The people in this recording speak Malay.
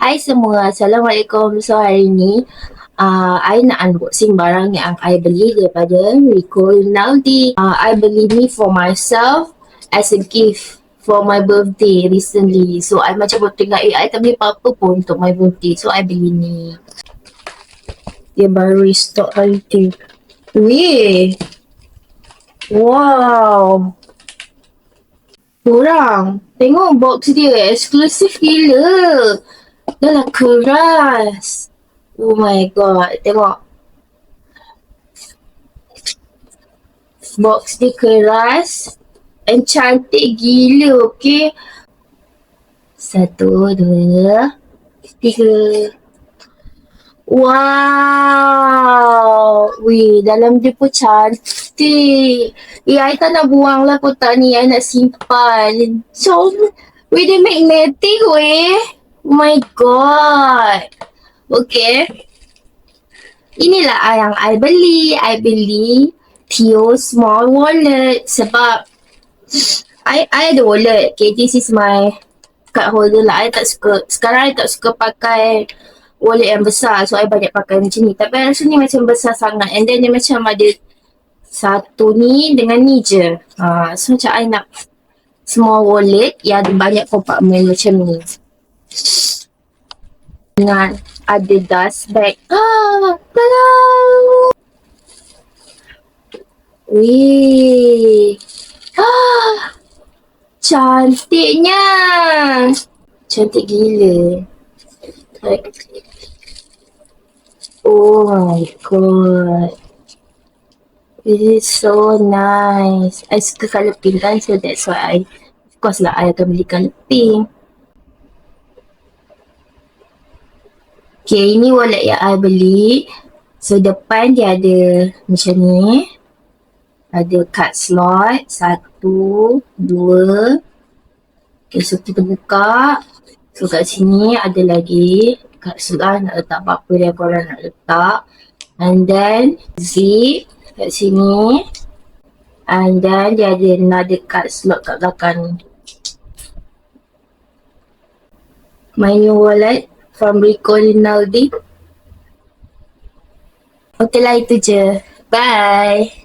Hai semua, Assalamualaikum. So hari ni I nak unboxing barang yang I beli daripada Rico Rinaldi. I beli ni for myself as a gift for my birthday recently. So I macam tengok I tak beli apa-apa pun untuk my birthday. So I beli ni. Dia baru restock hari tu. Weh. Wow. Korang tengok box dia eksklusif gila. Dah lah keras. Oh my god, tengok. Box dia keras and cantik gila, okay? 1, 2, 3. Wow. Weh, dalam dia pun cantik. I tak nak buang lah kotak ni. I nak simpan. So, weh, dia magnetic weh. Oh my god. Okay. Inilah yang I beli. I beli Theo Small Wallet sebab I ada wallet. Okay, this is my card holder lah. I tak suka, sekarang I tak suka pakai wallet yang besar. So, I banyak pakai macam ni. Tapi I rasa ni macam besar sangat. And then dia macam ada satu ni dengan ni je. So, macam I nak small wallet yang ada banyak compartment macam ni. Dengan ada dust bag. Tada! Wih. Cantiknya. Cantik gila. Oh my god. It is so nice. I suka colour pink kan, so that's why of course lah I akan beli colour pink. Okay, ini wallet yang I beli. So depan dia ada macam ni. Ada card slot 1, 2. Okay, so kita buka. So kat sini ada lagi card slot, nak letak apa-apa yang korang nak letak. And then zip kat sini. And then dia ada another card slot kat belakang ni. My new wallet from Rico Rinaldi. Okay lah, itu je. Bye.